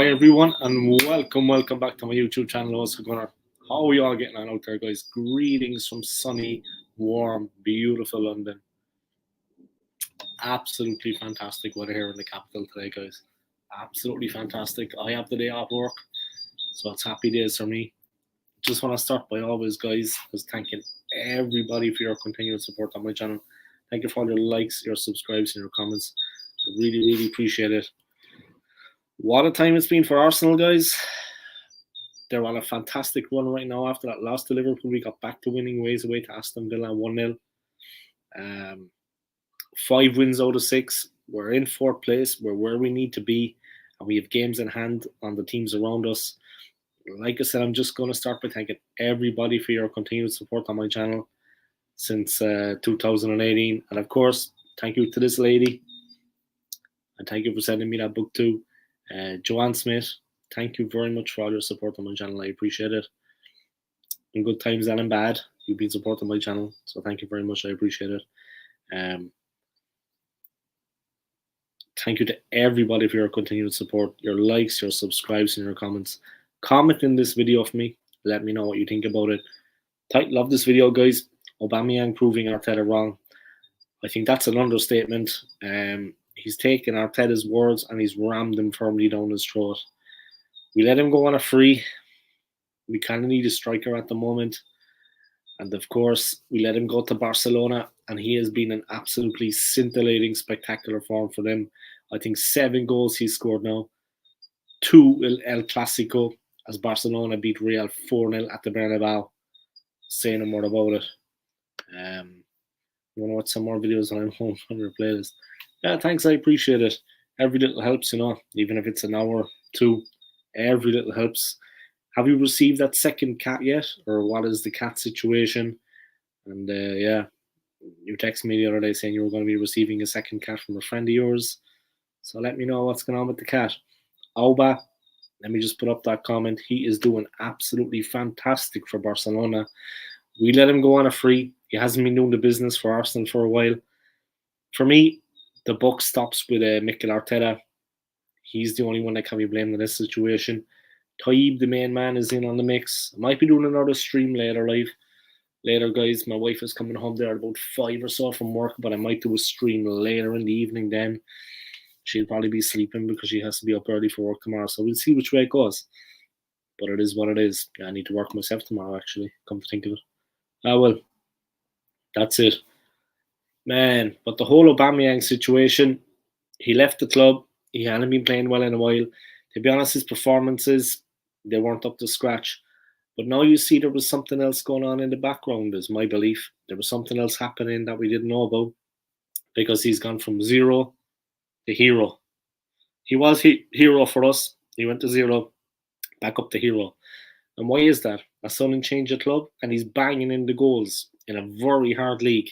Hi everyone and welcome back to my YouTube channel. Also Gunnar. How are you all getting on out there, guys? Greetings from sunny, warm, beautiful London. Absolutely fantastic weather here in the capital today, guys. Absolutely fantastic. I have the day off work, so it's happy days for me. Just want to start by always, guys, just thanking everybody for your continued support on my channel. Thank you for all your likes, your subscribes, and your comments. I really appreciate it. What a time it's been for Arsenal, guys. They're on a fantastic run right now after that loss to Liverpool. We got back to winning ways away to Aston Villa 1-0. 5 wins out of 6. We're in 4th place. We're where we need to be. And we have games in hand on the teams around us. Like I said, I'm just going to start by thanking everybody for your continued support on my channel since 2018. And of course, thank you to this lady. And thank you for sending me that book too. Joanne Smith, thank you very much for all your support on my channel. I appreciate it. In good times and in bad, you've been supporting my channel. So thank you very much. I appreciate it. Thank you to everybody for your continued support, your likes, your subscribes, and your comments. Comment in this video for me. Let me know what you think about it. Title of this video, guys, Aubameyang proving Arteta wrong. I think that's an understatement. He's taken Arteta's words and he's rammed them firmly down his throat. We let him go on a free. We kind of need a striker at the moment. And of course, we let him go to Barcelona and he has been an absolutely scintillating, spectacular form for them. I think 7 goals he's scored now. 2 El Clasico as Barcelona beat Real 4-0 at the Bernabeu. Say no more about it. You want to watch some more videos on home on your playlist? Yeah, thanks. I appreciate it. Every little helps, you know, even if it's an hour, 2. Every little helps. Have you received that second cat yet? Or what is the cat situation? And yeah, you texted me the other day saying you were going to be receiving a second cat from a friend of yours. So let me know what's going on with the cat. Auba, let me just put up that comment. He is doing absolutely fantastic for Barcelona. We let him go on a free. He hasn't been doing the business for Arsenal for a while. For me, the buck stops with Mikel Arteta. He's the only one that can be blamed in this situation. Taib, the main man, is in on the mix. I might be doing another stream later, guys. My wife is coming home there at about 5 or so from work, but I might do a stream later in the evening then. She'll probably be sleeping because she has to be up early for work tomorrow. So we'll see which way it goes. But it is what it is. Yeah, I need to work myself tomorrow, actually, come to think of it. Well, that's it. Man, but the whole Aubameyang situation, he left the club. He hadn't been playing well in a while. To be honest, his performances, they weren't up to scratch. But now you see there was something else going on in the background, is my belief. There was something else happening that we didn't know about. Because he's gone from 0 to hero. He was hero for us. He went to 0, back up to hero. And why is that? A sudden change of club, and he's banging in the goals in a very hard league.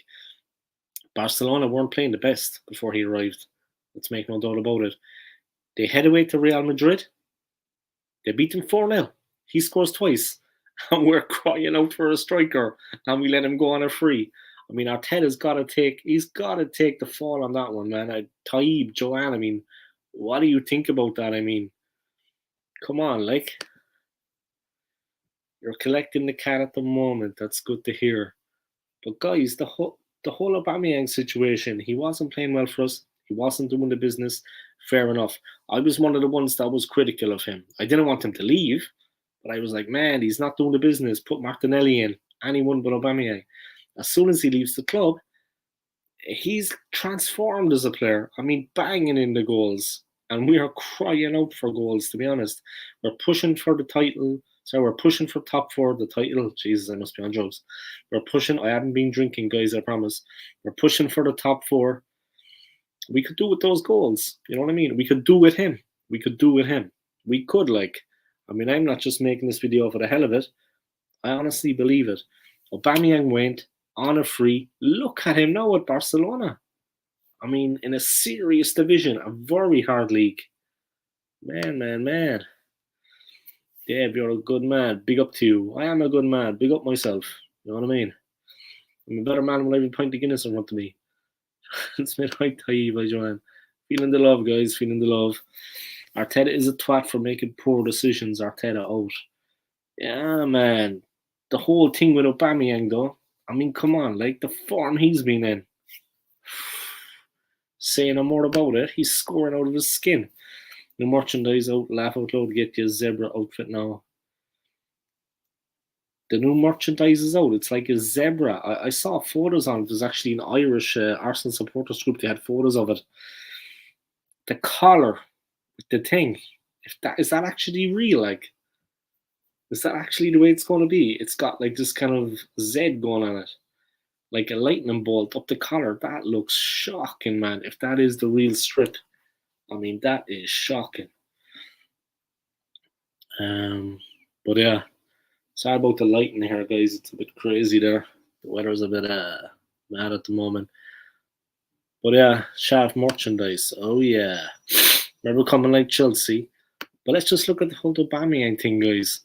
Barcelona weren't playing the best before he arrived. Let's make no doubt about it. They head away to Real Madrid. They beat them 4-0. He scores twice. And we're crying out for a striker. And we let him go on a free. I mean, Arteta's got to take the fall on that one, man. Taib, Joanne, I mean, what do you think about that? I mean, come on, like, you're collecting the cat at the moment. That's good to hear. But guys, the whole Aubameyang situation, he wasn't playing well for us. He wasn't doing the business. Fair enough. I was one of the ones that was critical of him. I didn't want him to leave, but I was like, man, he's not doing the business. Put Martinelli in. Anyone but Aubameyang. As soon as he leaves the club, he's transformed as a player. I mean, banging in the goals. And we are crying out for goals, to be honest. We're pushing for the title. So we're pushing for top 4, the title. Jesus, I must be on drugs. We're pushing. I haven't been drinking, guys, I promise. We're pushing for the top 4. We could do with those goals. You know what I mean? We could do with him. We could, like. I mean, I'm not just making this video for the hell of it. I honestly believe it. Aubameyang went on a free. Look at him now at Barcelona. I mean, in a serious division, a very hard league. Man. Dave, you're a good man. Big up to you. I am a good man. Big up myself. You know what I mean? I'm a better man when I have a pint of Guinness in front of me. It's made right by Joanne. Feeling the love, guys. Feeling the love. Arteta is a twat for making poor decisions. Arteta out. Yeah, man. The whole thing with Aubameyang, though. I mean, come on, like the form he's been in. Say no more about it. He's scoring out of his skin. The merchandise out, laugh out loud, get you a zebra outfit now. The new merchandise is out. It's like a zebra. I saw photos on it. There's actually an Irish Arsenal supporters group. They had photos of it. The collar, the thing. If that is that actually real? Like, is that actually the way it's going to be? It's got like this kind of Z going on it, like a lightning bolt up the collar. That looks shocking, man. If that is the real strip, I mean, that is shocking. But yeah, sorry about the lighting here, guys. It's a bit crazy there. The weather's a bit mad at the moment. But yeah, shaft merchandise. Oh yeah, we're becoming like Chelsea. But let's just look at the whole Aubameyang thing, guys.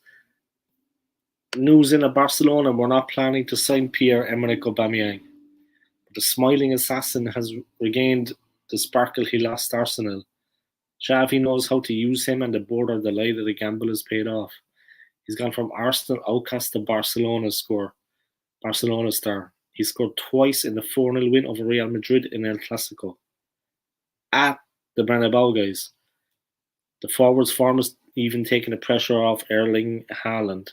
News in Barcelona, we're not planning to sign Pierre-Emerick Aubameyang. But the smiling assassin has regained the sparkle he lost Arsenal. Xavi knows how to use him, and the board are delighted the gamble has paid off. He's gone from Arsenal outcast to Barcelona star. He scored twice in the 4-0 win over Real Madrid in El Clasico. At the Bernabeu, guys. The forwards' form is even taking the pressure off Erling Haaland.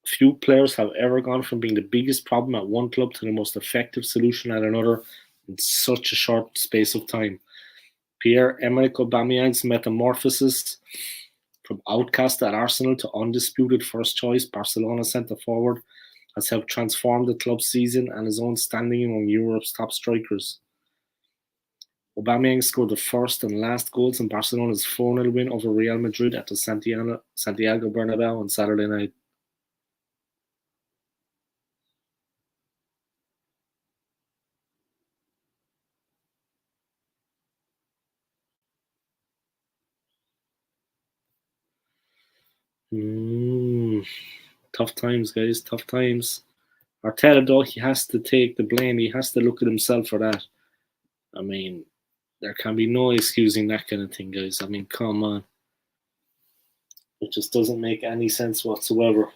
Few players have ever gone from being the biggest problem at one club to the most effective solution at another in such a short space of time. Pierre-Emerick Aubameyang's metamorphosis from outcast at Arsenal to undisputed first-choice Barcelona centre-forward has helped transform the club's season and his own standing among Europe's top strikers. Aubameyang scored the first and last goals in Barcelona's 4-0 win over Real Madrid at the Santiago Bernabeu on Saturday night. Tough times, guys. Tough times. Arteta, though, he has to take the blame. He has to look at himself for that. I mean, there can be no excusing that kind of thing, guys. I mean, come on. It just doesn't make any sense whatsoever.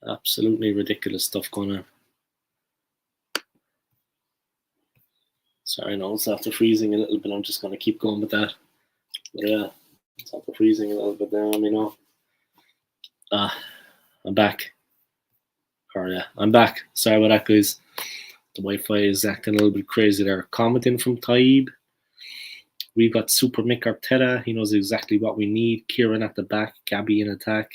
Absolutely ridiculous stuff going on. Sorry, no, it's after freezing a little bit. I'm just going to keep going with that. But yeah, it's after freezing a little bit there, let me know. I'm back. I'm back. Sorry about that, guys. The Wi-Fi is acting a little bit crazy there. Commenting from Taib. We've got Super Mick Arteta. He knows exactly what we need. Kieran at the back. Gabby in attack.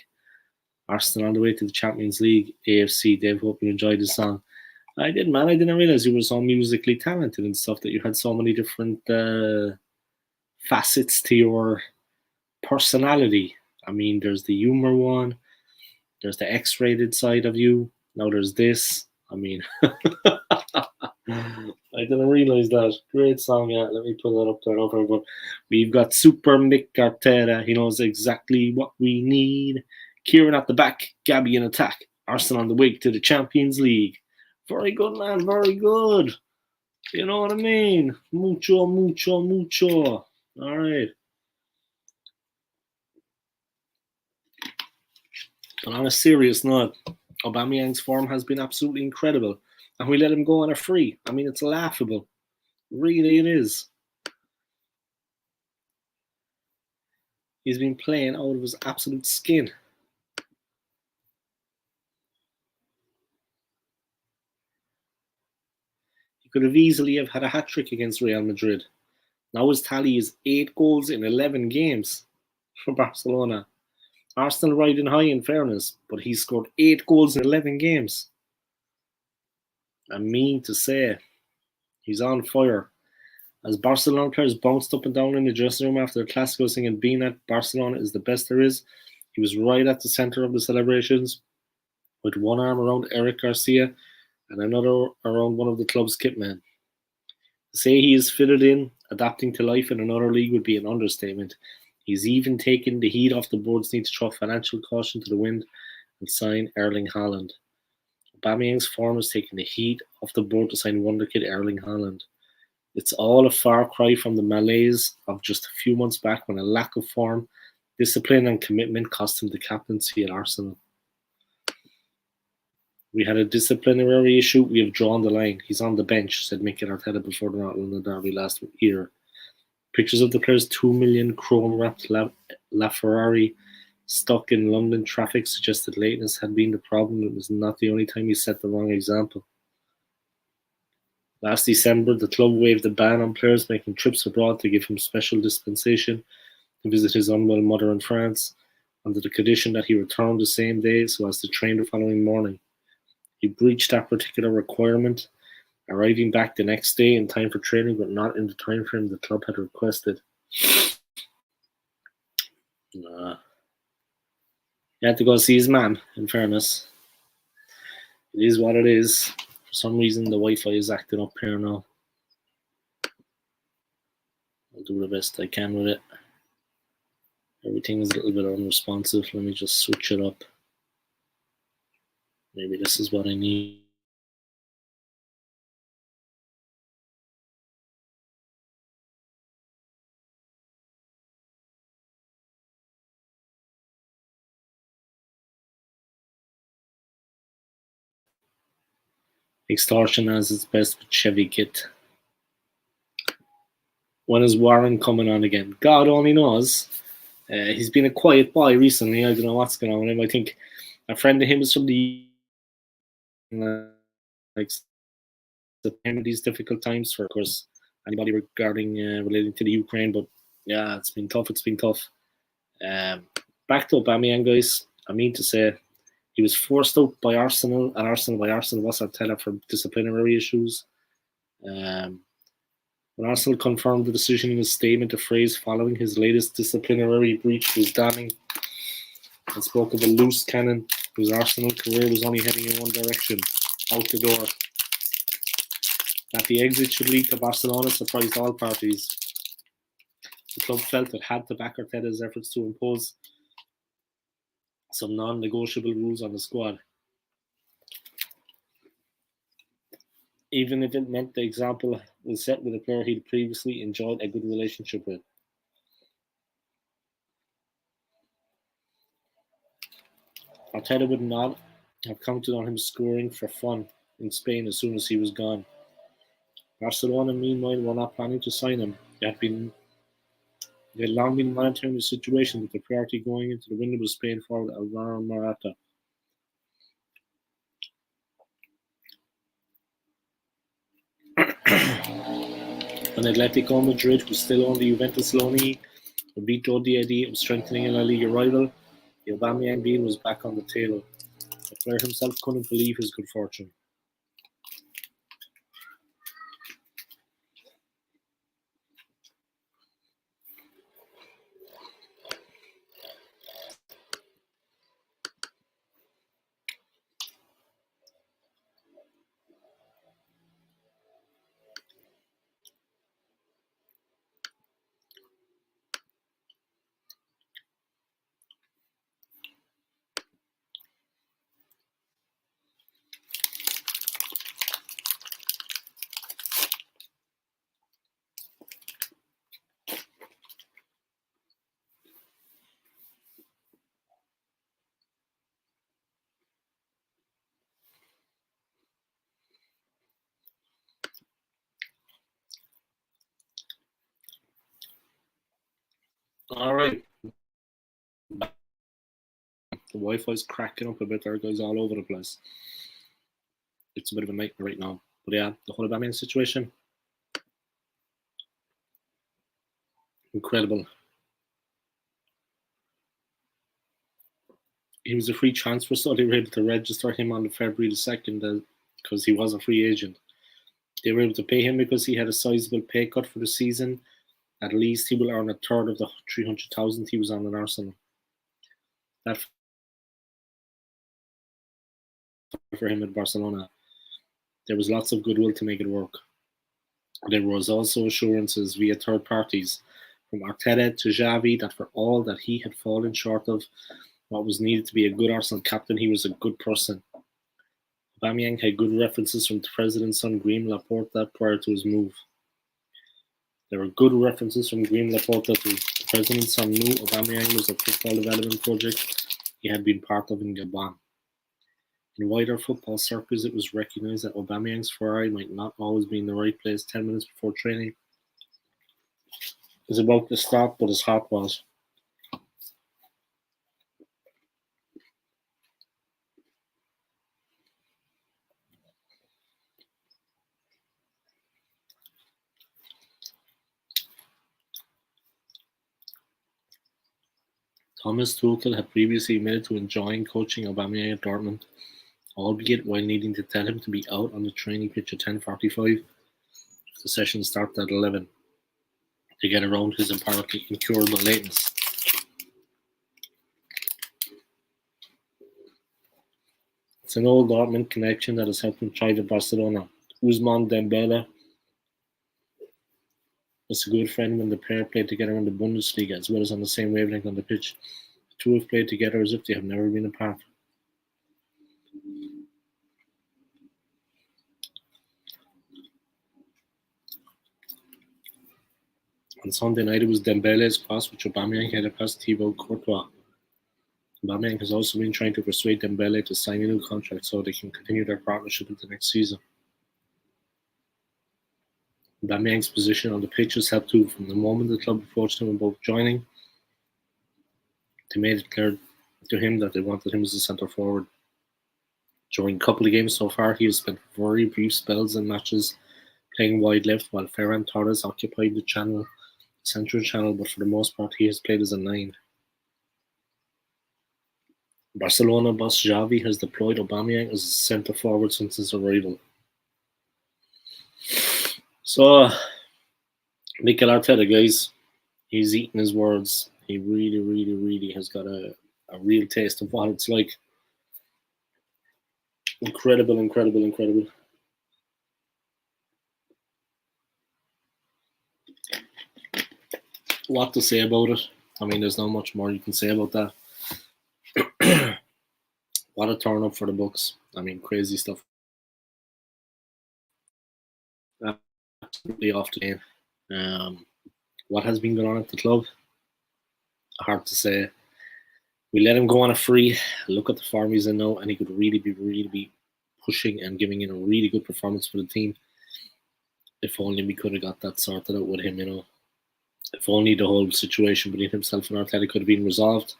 Arsenal on the way to the Champions League. AFC. Dave, hope you enjoyed the song. I did, man. I didn't realize you were so musically talented and stuff, that you had so many different facets to your personality. I mean, there's the humor one. There's the X-rated side of you. Now there's this. I mean, I didn't realize that. Great song, yeah. Let me put that up there over. But we've got Super Mick Arteta. He knows exactly what we need. Kieran at the back. Gabby in attack. Arsenal on the way to the Champions League. Very good, man. Very good. You know what I mean? Mucho, mucho, mucho. All right. But on a serious note, Aubameyang's form has been absolutely incredible. And we let him go on a free. I mean, it's laughable. Really, it is. He's been playing out of his absolute skin. He could have easily have had a hat-trick against Real Madrid. Now his tally is 8 goals in 11 games for Barcelona. Arsenal riding high in fairness, but he scored 8 goals in 11 games. I mean to say, he's on fire. As Barcelona players bounced up and down in the dressing room after the Clasico singing "Being at Barcelona is the best there is," he was right at the centre of the celebrations, with one arm around Eric Garcia and another around one of the club's kitmen. To say he is fitted in, adapting to life in another league would be an understatement. He's even taken the heat off the board's need to throw financial caution to the wind and sign Erling Haaland. Aubameyang's form is taking the heat off the board to sign wonderkid Erling Haaland. It's all a far cry from the malaise of just a few months back when a lack of form, discipline and commitment cost him the captaincy at Arsenal. We had a disciplinary issue. We have drawn the line. He's on the bench, said Mikel Arteta before the North London derby last year. Pictures of the player's 2 million chrome-wrapped LaFerrari stuck in London traffic suggested lateness had been the problem. It was not the only time he set the wrong example. Last December, the club waived a ban on players making trips abroad to give him special dispensation to visit his unwell mother in France, under the condition that he returned the same day so as to train the following morning. He breached that particular requirement, arriving back the next day in time for training, but not in the time frame the club had requested. He had to go see his mum, in fairness. It is what it is. For some reason, the Wi-Fi is acting up here now. I'll do the best I can with it. Everything is a little bit unresponsive. Let me just switch it up. Maybe this is what I need. Extortion has its best with Chevy Kit. When is Warren coming on again? God only knows. He's been a quiet boy recently. I don't know what's going on with him. I think a friend of him is from the these difficult times for, of course, anybody regarding relating to the Ukraine. But yeah, it's been tough. Back to Aubameyang, guys. I mean to say, he was forced out by Arsenal, and Arsenal was Arteta for disciplinary issues. When Arsenal confirmed the decision in a statement, a phrase following his latest disciplinary breach was damning, and spoke of a loose cannon whose Arsenal career was only heading in one direction, out the door. That the exit should lead to Barcelona surprised all parties. The club felt it had to back Arteta's efforts to impose some non-negotiable rules on the squad, even if it meant the example was set with a player he'd previously enjoyed a good relationship with. Arteta would not have counted on him scoring for fun in Spain as soon as he was gone. Barcelona, meanwhile, were not planning to sign him. They had long been monitoring the situation, with the priority going into the window was Spain forward Alvaro Morata. When Atletico Madrid, who still owned the Juventus loanee, vetoed the idea of strengthening a La Liga rival, the Aubameyang deal was back on the table. The player himself couldn't believe his good fortune. Alright. The Wi-Fi's cracking up a bit there, guys, all over the place. It's a bit of a nightmare right now. But yeah, the whole Aubameyang situation, incredible. He was a free transfer, so they were able to register him on February the 2nd because he was a free agent. They were able to pay him because he had a sizable pay cut for the season. At least he will earn a third of the 300,000 he was on in Arsenal. That for him at Barcelona. There was lots of goodwill to make it work. There was also assurances via third parties, from Arteta to Xavi, that for all that he had fallen short of what was needed to be a good Arsenal captain, he was a good person. Aubameyang had good references from the president's son, Graham Laporta, prior to his move. There were good references from Graham Laporta to the president's son knew Aubameyang was a football development project he had been part of in Gabon. In wider football circles, it was recognised that Aubameyang's Ferrari might not always be in the right place 10 minutes before training. It was about to start, but his heart was. Thomas Tuchel had previously admitted to enjoying coaching Aubameyang at Dortmund, albeit while needing to tell him to be out on the training pitch at 10:45. The session started at 11 to get around his apparently incurable lateness. It's an old Dortmund connection that has helped him thrive at Barcelona. Ousmane Dembele was a good friend when the pair played together in the Bundesliga as well as on the same wavelength on the pitch. The two have played together as if they have never been apart. On Sunday night, it was Dembele's cross which Aubameyang headed past Thibaut Courtois. Aubameyang has also been trying to persuade Dembele to sign a new contract so they can continue their partnership into next season. Aubameyang's position on the pitch has helped too. From the moment the club approached him about joining, they made it clear to him that they wanted him as a centre forward. During a couple of games so far, he has spent very brief spells in matches playing wide left while Ferran Torres occupied the central channel, but for the most part he has played as a 9. Barcelona boss Xavi has deployed Aubameyang as a centre forward since his arrival. So, Mikel Arteta, guys, he's eaten his words. He really, really, really has got a real taste of what it's like. Incredible, incredible, incredible. What to say about it? I mean, there's not much more you can say about that. What a turn up for the Bucks. I mean, crazy stuff. Absolutely off the game. What has been going on at the club? Hard to say. We let him go on a free. Look at the form he's in now, and he could really be pushing and giving in a really good performance for the team. If only we could have got that sorted out with him, you know. If only the whole situation between himself and Arteta could have been resolved.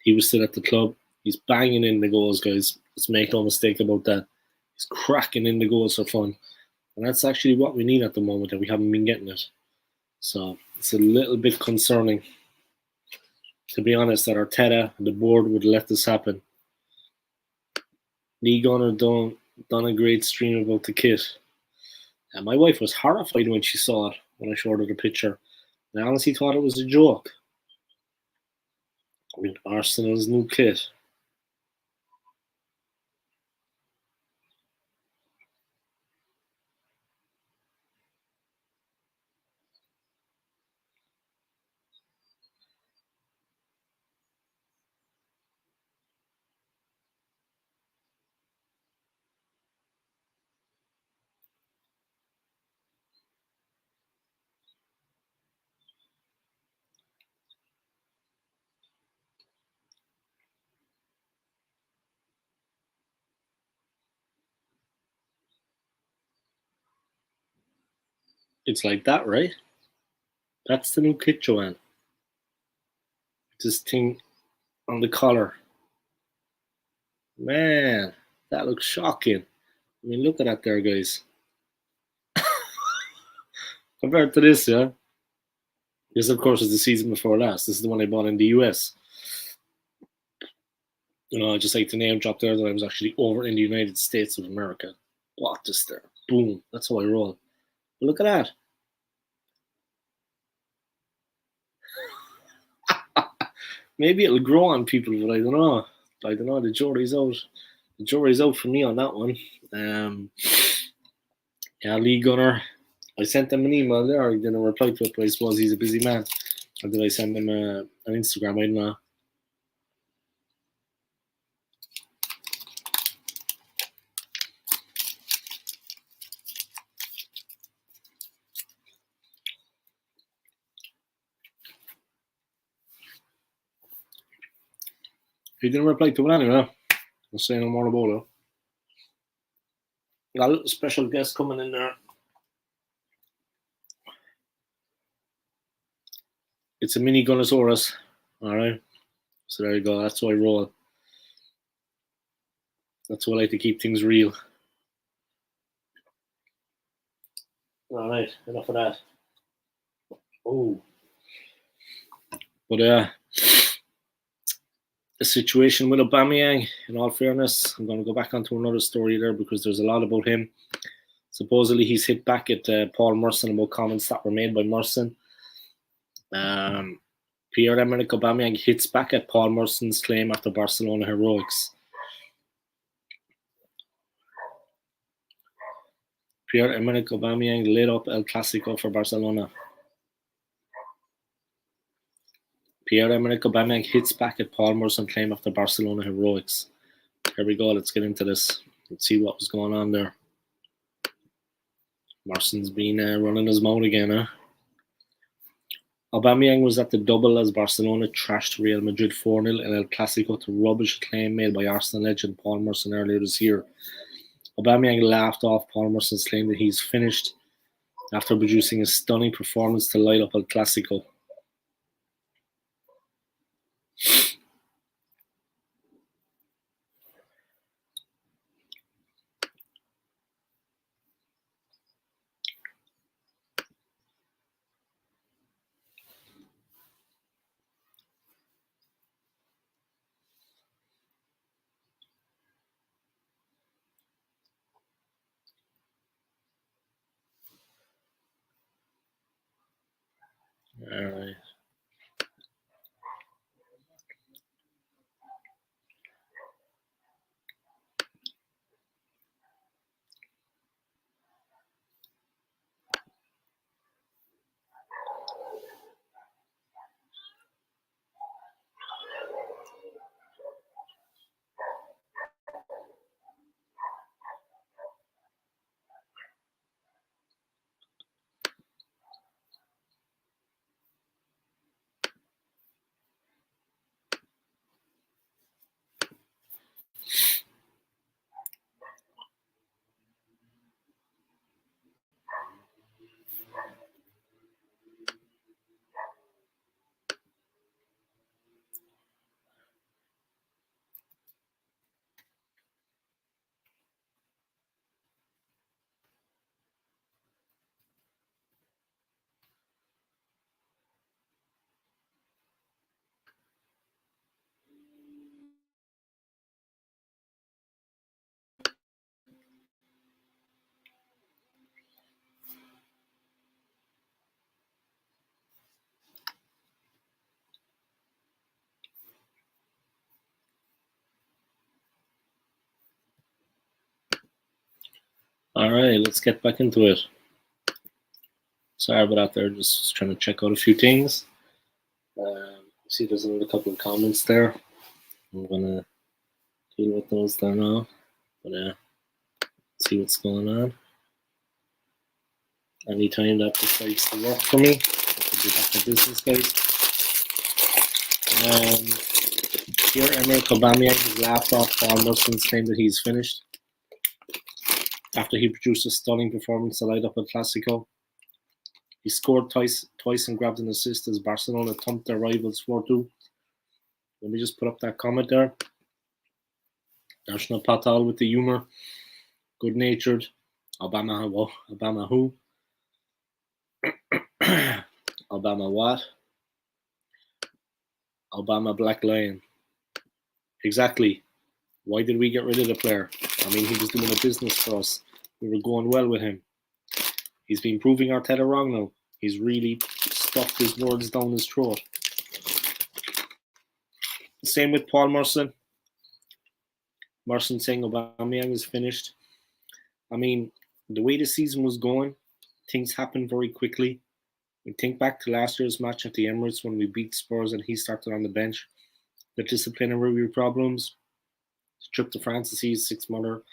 He was still at the club. He's banging in the goals, guys. Let's make no mistake about that. He's cracking in the goals for fun. And that's actually what we need at the moment, and we haven't been getting it. So it's a little bit concerning, to be honest, that Arteta and the board would let this happen. Lee Gunner done a great stream about the kit. And my wife was horrified when she saw it, when I showed her the picture. I honestly thought it was a joke. I mean, Arsenal's new kit. It's like that, right? That's the new kit, Joanne. This thing on the collar. Man, that looks shocking. I mean, look at that there, guys. Compared to this, yeah? This, of course, is the season before last. This is the one I bought in the US. You know, I just like to name drop there that I was actually over in the United States of America. Bought this there. Boom. That's how I roll. But look at that. Maybe it'll grow on people, but I don't know. The jury's out. The jury's out for me on that one. Yeah, Lee Gunner. I sent him an email there. I didn't reply to it, but I suppose he's a busy man. Or did I send him an Instagram? I don't know. He didn't reply to it anyway. I'll say no more about it. Got a little special guest coming in there. It's a mini Gunnosaurus. Alright. So there you go. That's how I roll. That's why I like to keep things real. Alright, enough of that. Oh. But the situation with Aubameyang, in all fairness, I'm going to go back onto another story there because there's a lot about him. Supposedly he's hit back at Paul Merson about comments that were made by Merson. Pierre-Emerick Aubameyang hits back at Paul Merson's claim after Barcelona heroics. Pierre-Emerick Aubameyang lit up El Clasico for Barcelona. Pierre-Emerick Aubameyang hits back at Paul Merson's claim after Barcelona heroics. Here we go. Let's get into this. Let's see what was going on there. Merson's been running his mouth again, huh? Aubameyang was at the double as Barcelona trashed Real Madrid 4-0 in El Clasico to rubbish a claim made by Arsenal legend Paul Merson earlier this year. Aubameyang laughed off Paul Merson's claim that he's finished after producing a stunning performance to light up El Clasico. All right. All right, let's get back into it. Sorry about that there, just trying to check out a few things. See there's another couple of comments there. I'm going to deal with those there now. But see what's going on. Anytime that decides to work for me, I'll be back to business, guys. Pierre-Emerick Aubameyang has laughed off Paul Merson's claim that he's finished after he produced a stunning performance to light up El Clasico. He scored twice and grabbed an assist as Barcelona thumped their rivals 4-2. Let me just put up that comment there. National Patal with the humour. Good-natured. Obama who? Obama what? Obama Black Lion. Exactly. Why did we get rid of the player? I mean, he was doing a business for us. We were going well with him. He's been proving Arteta wrong now. He's really stuffed his words down his throat. Same with Paul Merson. Merson saying Aubameyang is finished. I mean, the way the season was going, things happened very quickly. We think back to last year's match at the Emirates when we beat Spurs and he started on the bench. The disciplinary problems, the trip to France to see his sixth mother,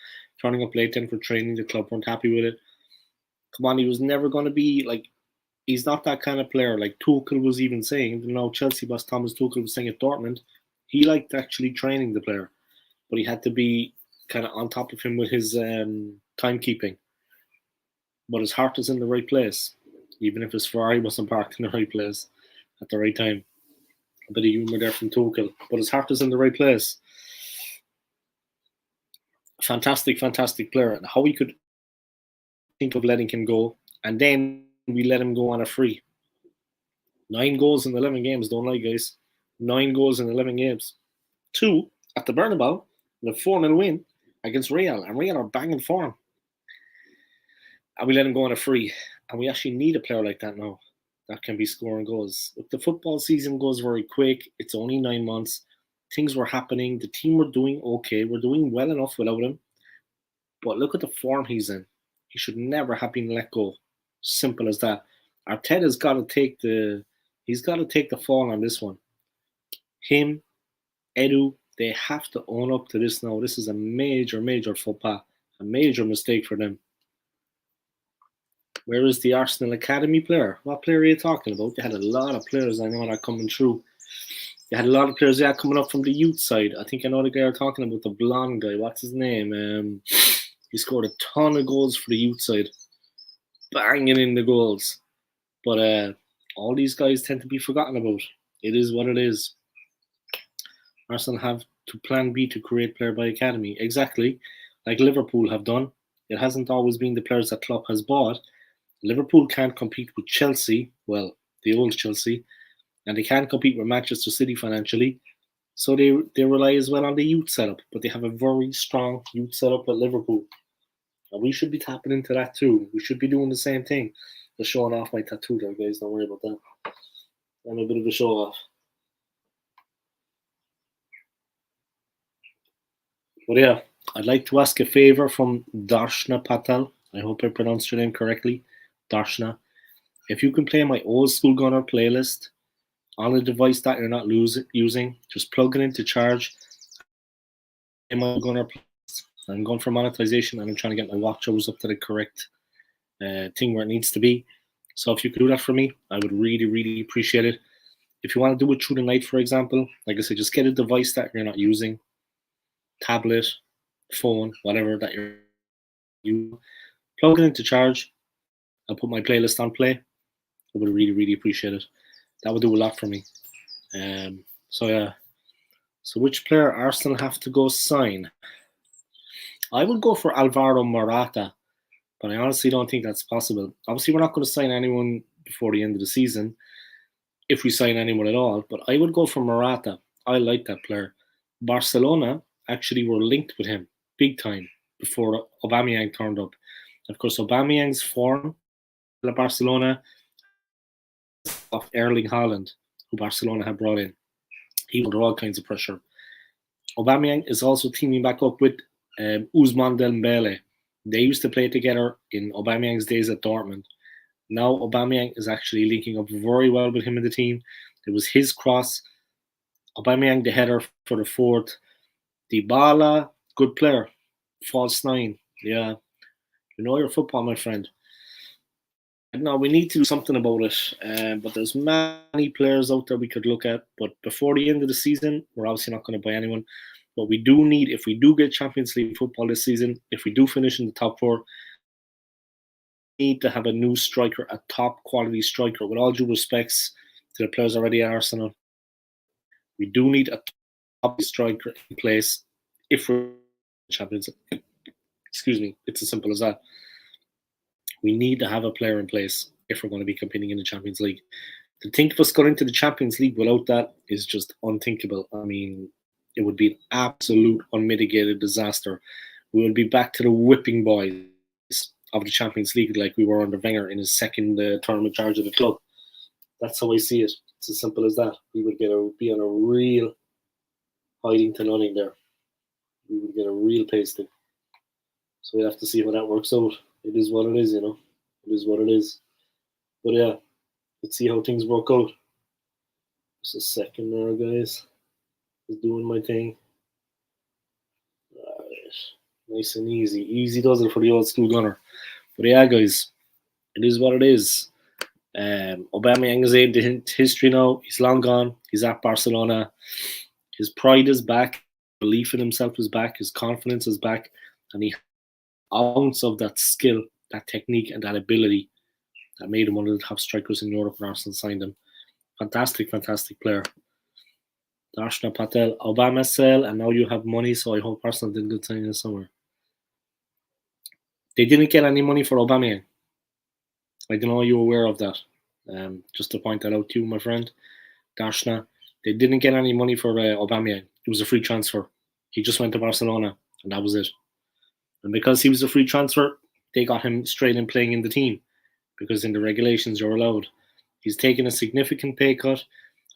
turning up late then for training, the club weren't happy with it. Come on, he was never going to be like, he's not that kind of player. Like Tuchel was even saying, Chelsea boss Thomas Tuchel was saying at Dortmund, He liked actually training the player, but he had to be kind of on top of him with his timekeeping. But his heart is in the right place, even if his Ferrari wasn't parked in the right place at the right time. A bit of humour there from Tuchel, but his heart is in the right place. Fantastic, fantastic player. And how we could think of letting him go, and then we let him go on a free. 9 goals in 11 games, don't lie, guys. 9 goals in 11 games. 2 at the Bernabeu, with a 4-0 win against Real, and Real are banging form. And we let him go on a free. And we actually need a player like that now that can be scoring goals. Look, the football season goes very quick. It's only 9 months. Things were happening. The team were doing okay. We're doing well enough without him. But look at the form he's in. He should never have been let go. Simple as that. Arteta's got to take the fall on this one. Him, Edu, they have to own up to this now. This is a major, major faux pas. A major mistake for them. Where is the Arsenal Academy player? What player are you talking about? They had a lot of players I know that coming through. They had a lot of players coming up from the youth side. I think I know the guy you're talking about, the blonde guy. What's his name? He scored a ton of goals for the youth side. Banging in the goals. But all these guys tend to be forgotten about. It is what it is. Arsenal have to plan B to create player by academy. Exactly. Like Liverpool have done. It hasn't always been the players that Klopp has bought. Liverpool can't compete with Chelsea, well, the old Chelsea, and they can't compete with Manchester City financially. So they rely as well on the youth setup, but they have a very strong youth setup at Liverpool. And we should be tapping into that too. We should be doing the same thing. Just showing off my tattoo there, guys. Don't worry about that. I'm a bit of a show off. But yeah, I'd like to ask a favor from Darshna Patel. I hope I pronounced your name correctly. Darshna. If you can play my old School Gunner playlist on a device that you're not using, just plug it into charge. In my Gunner playlist. I'm going for monetization and I'm trying to get my watch hours up to the correct thing where it needs to be. So if you could do that for me, I would really, really appreciate it. If you want to do it through the night, for example, like I said, just get a device that you're not using, tablet, phone, whatever that you're using, plug it into charge, and put my playlist on play. I would really, really appreciate it. That would do a lot for me. So yeah. So which player Arsenal have to go sign? I would go for Alvaro Morata, but I honestly don't think that's possible. Obviously, we're not going to sign anyone before the end of the season, if we sign anyone at all. But I would go for Morata. I like that player. Barcelona actually were linked with him big time before Aubameyang turned up. Of course, Aubameyang's form at Barcelona of Erling Haaland, who Barcelona had brought in. He was under all kinds of pressure. Aubameyang is also teaming back up with Ousmane Dembele. They used to play together in Aubameyang's days at Dortmund. Now Aubameyang is actually linking up very well with him in the team. It was his cross. Aubameyang, the header for the fourth. Dybala, good player. False 9. Yeah. You know your football, my friend. No, we need to do something about it. But there's many players out there we could look at. But before the end of the season, we're obviously not going to buy anyone. But we do need, if we do get Champions League football this season, if we do finish in the top 4, we need to have a new striker, a top quality striker. With all due respects to the players already at Arsenal, we do need a top striker in place if we're Champions League. Excuse me, it's as simple as that. We need to have a player in place if we're going to be competing in the Champions League. To think of us going into the Champions League without that is just unthinkable. I mean, it would be an absolute unmitigated disaster. We will be back to the whipping boys of the Champions League like we were under Wenger in his second term in charge of the club. That's how I see it. It's as simple as that. We would be on a real hiding to nothing there. We would get a real pasting. So we have to see how that works out. It is what it is, you know. It is what it is. But yeah, let's see how things work out. Just a second there, guys. Just doing my thing. Right. Nice and easy. Easy does it for the old School Gunner. But yeah, guys, it is what it is. Aubameyang is into history now. He's long gone. He's at Barcelona. His pride is back, belief in himself is back, his confidence is back, and he has an ounce of that skill, that technique, and that ability that made him one of the top strikers in Europe when Arsenal signed him. Fantastic, fantastic player. Darshana Patel, Obama sell, and now you have money, so I hope Arsenal did good signing this summer. They didn't get any money for Aubameyang. I don't know you're aware of that. Just to point that out to you, my friend, Darshana, they didn't get any money for Aubameyang. It was a free transfer. He just went to Barcelona, and that was it. And because he was a free transfer, they got him straight in playing in the team, because in the regulations you're allowed. He's taken a significant pay cut.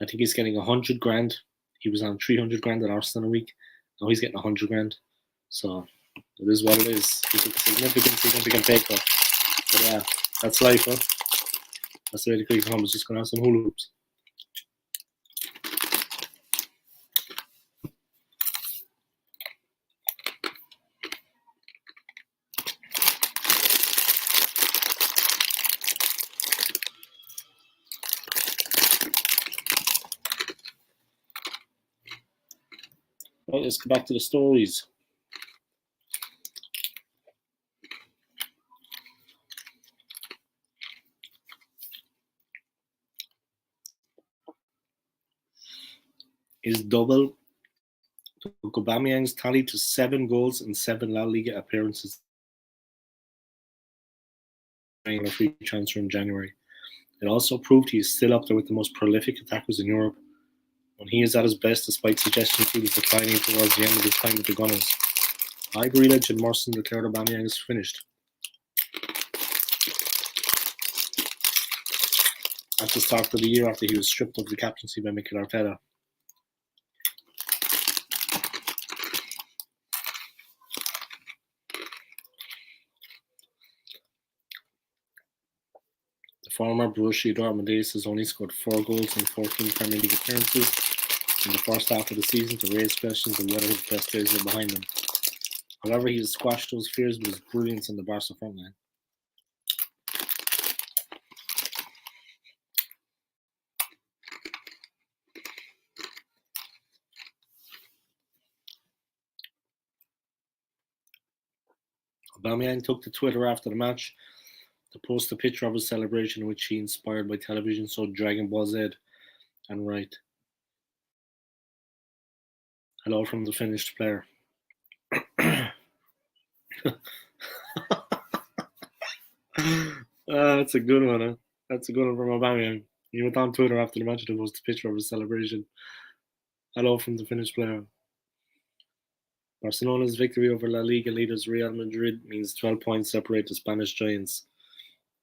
I think he's getting 100 grand. He was on 300 grand at Arsenal a week. Now he's getting 100 grand. So it is what it is. He took a significant pay cut. But yeah, that's life, huh? That's the way the cricket home is just going to have some hula hoops. Right, let's go back to the stories. His double took Aubameyang's tally to 7 goals and 7 La Liga appearances during a free transfer in January. It also proved he is still up there with the most prolific attackers in Europe. When he is at his best, despite suggestions he was declining towards the end of his time with the Gunners. Highbury legend Morrison declared Aubameyang is finished. At the start of the year, after he was stripped of the captaincy by Mikel Arteta. The former Borussia Dortmund ace has only scored 4 goals in 14 Premier League appearances in the first half of the season to raise questions of whether his best days are behind him. However, he has squashed those fears with his brilliance in the Barca frontline. Aubameyang took to Twitter after the match to post a picture of his celebration, in which he, inspired by television, saw Dragon Ball Z and write, "Hello from the finished player." That's a good one, huh? That's a good one from Aubameyang. He went on Twitter after the match to post a picture of his celebration. "Hello from the finished player." Barcelona's victory over La Liga leaders Real Madrid means 12 points separate the Spanish giants,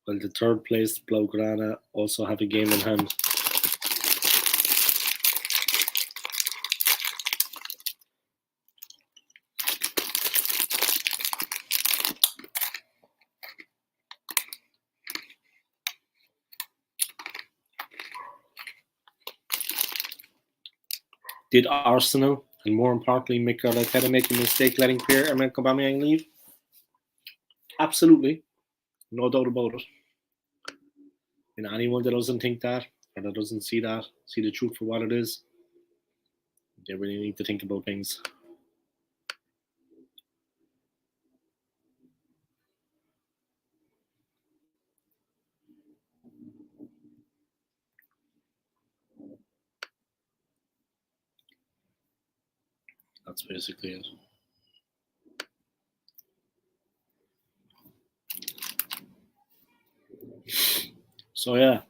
while the third-placed Blaugrana also have a game in hand. Did Arsenal, and more importantly Mikel Arteta, make a mistake letting Pierre-Emerick Aubameyang leave? Absolutely. No doubt about it. And anyone that doesn't think that, or that doesn't see the truth for what it is, they really need to think about things. That's basically it. So yeah,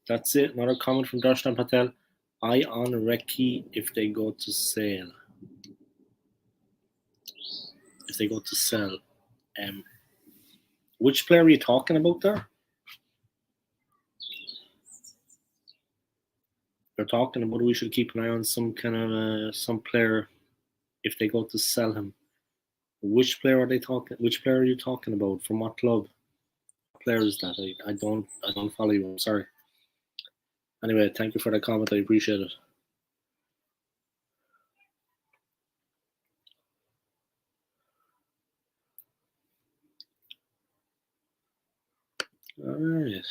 that's it. Another comment from Darshan Patel. Eye on Reki if they go to sale. If they go to sell. Which player are you talking about there? They're talking about we should keep an eye on some kind of some player if they go to sell him. Which player are they talking? Which player are you talking about? From what club? What player is that? I don't follow you. I'm sorry. Anyway, thank you for the comment. I appreciate it. All right.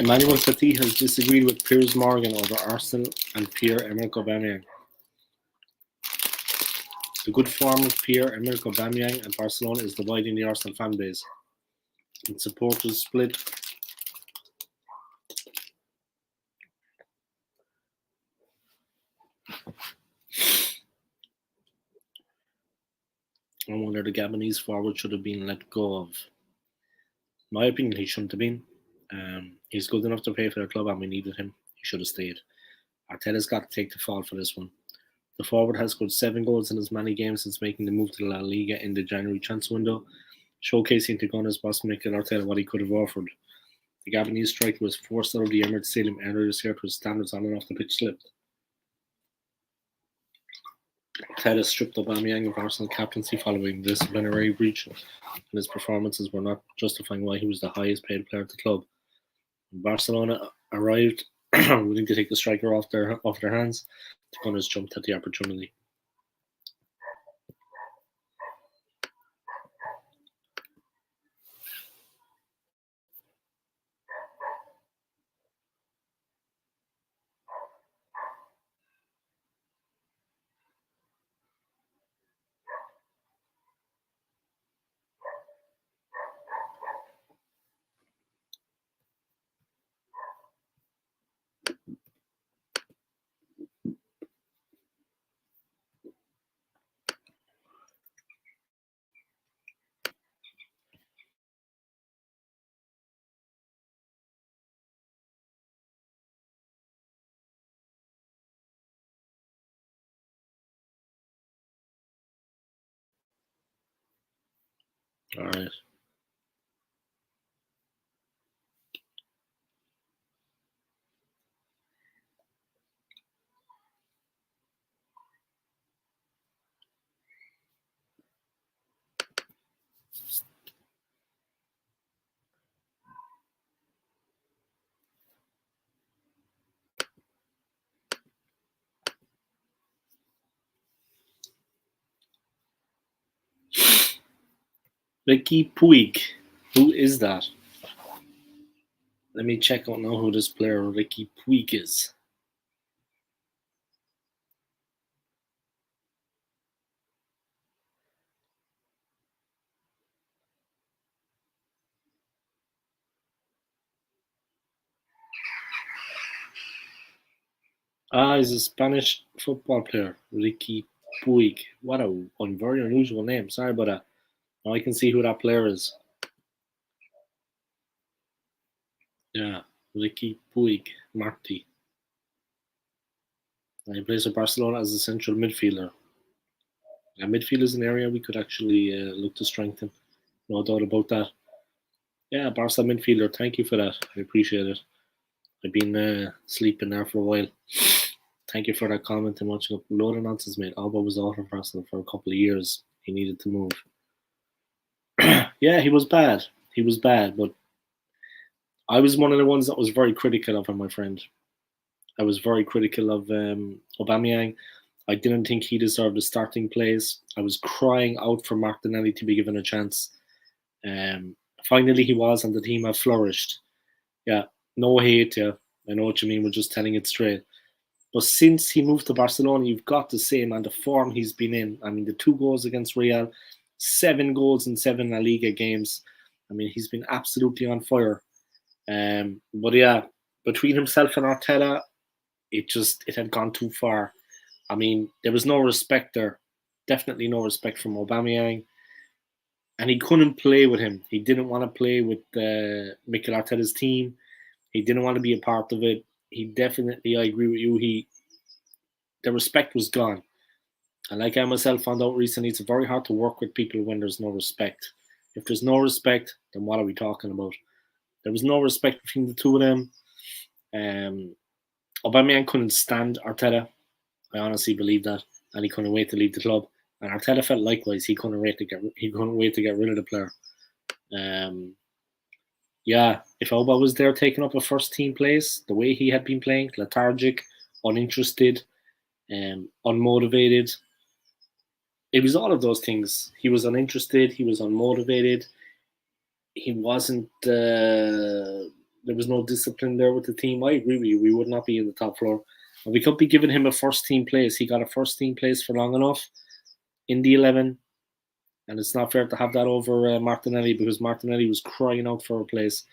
Emmanuel Satie has disagreed with Piers Morgan over Arsenal and Pierre-Emerick Aubameyang. The good form of Pierre-Emerick Aubameyang at Barcelona is dividing the Arsenal fan base, and supporters split. On whether the Gabonese forward should have been let go of. In my opinion, he shouldn't have been. He's good enough to play for the club, and we needed him. He should have stayed. Arteta's got to take the fall for this one. The forward has scored 7 goals in as many games since making the move to La Liga in the January transfer window, showcasing to Gunner's boss Mikel Arteta what he could have offered. The Gabonese striker was forced out of the Emirates Stadium earlier this year to his standards on and off the pitch slipped. Arteta stripped Aubameyang of Arsenal captaincy following the disciplinary breach, and his performances were not justifying why he was the highest paid player at the club. When Barcelona arrived, willing to take the striker off their hands, the Gunners jumped at the opportunity. All right. Ricky Puig. Who is that? Let me check out now who this player Ricky Puig is. He's a Spanish football player, Ricky Puig. What a very unusual name. Sorry about that. Now I can see who that player is. Yeah, Ricky Puig, Marty. He plays for Barcelona as a central midfielder. Midfield is an area we could actually look to strengthen. No doubt about that. Yeah, Barca midfielder. Thank you for that. I appreciate it. I've been sleeping there for a while. Thank you for that comment and watching up. A load of nonsense, mate. Alba was out of Arsenal for a couple of years. He needed to move. Yeah, he was bad. He was bad, but I was one of the ones that was very critical of him, my friend. I was very critical of Aubameyang. I didn't think he deserved the starting place. I was crying out for Martinelli to be given a chance. Finally, he was, and the team have flourished. Yeah, no hate, yeah. I know what you mean. We're just telling it straight. But since he moved to Barcelona, you've got to say, man, the form he's been in. I mean, the 2 goals against Real, 7 goals in 7 La Liga games. I mean, he's been absolutely on fire. But yeah, between himself and Arteta, it had gone too far. I mean, there was no respect there. Definitely no respect from Aubameyang. And he couldn't play with him. He didn't want to play with Mikel Arteta's team. He didn't want to be a part of it. He definitely, I agree with you, the respect was gone. And like I myself found out recently, it's very hard to work with people when there's no respect. If there's no respect, then what are we talking about? There was no respect between the two of them. Aubameyang couldn't stand Arteta. I honestly believe that, and he couldn't wait to leave the club. And Arteta felt likewise. He couldn't wait to get rid of the player. Yeah, if Auba was there taking up a first team place, the way he had been playing, lethargic, uninterested, unmotivated, it was all of those things. He was uninterested. He was unmotivated. He wasn't there was no discipline there with the team. I agree with you. We would not be in the top floor. And we could be giving him a first team place. He got a first team place for long enough in the 11. And it's not fair to have that over Martinelli, because Martinelli was crying out for a place.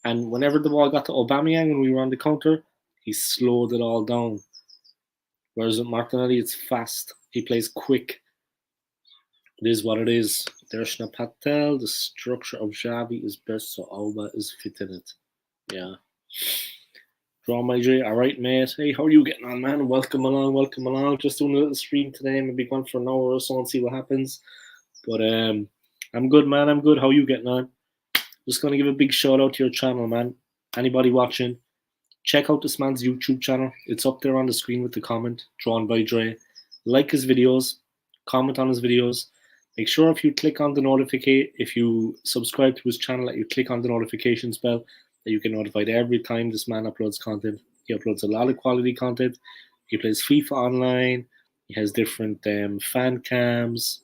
And whenever the ball got to Aubameyang when we were on the counter, he slowed it all down. Whereas with Martinelli, it's fast. He plays quick. It is what it is. Darshna Patel, the structure of Xavi is best, so Alba is fit in it. Yeah. Draw my J. All right, mate. Hey, how are you getting on, man? Welcome along. Just doing a little stream today. Maybe going for an hour or so and see what happens. But I'm good, man. I'm good. How are you getting on? Just going to give a big shout out to your channel, man. Anybody watching, check out this man's YouTube channel. It's up there on the screen with the comment, drawn by Dre. Like his videos, comment on his videos. Make sure if you click on the if you subscribe to his channel, that you click on the notifications bell, that you get notified every time this man uploads content. He uploads a lot of quality content. He plays FIFA online. He has different fan cams,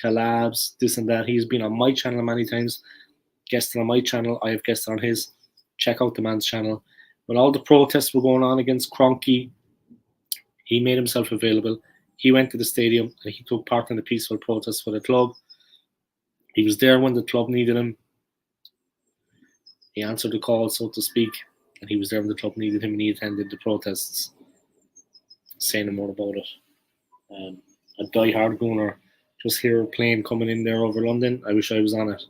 collabs, this and that. He's been on my channel many times. Guested on my channel. I have guested on his. Check out the man's channel. When all the protests were going on against Kroenke, he made himself available. He went to the stadium and he took part in the peaceful protests for the club. He was there when the club needed him. He answered the call, so to speak, and he was there when the club needed him, and he attended the protests. Say no more about it. A die-hard gunner. Just hear a plane coming in there over London. I wish I was on it.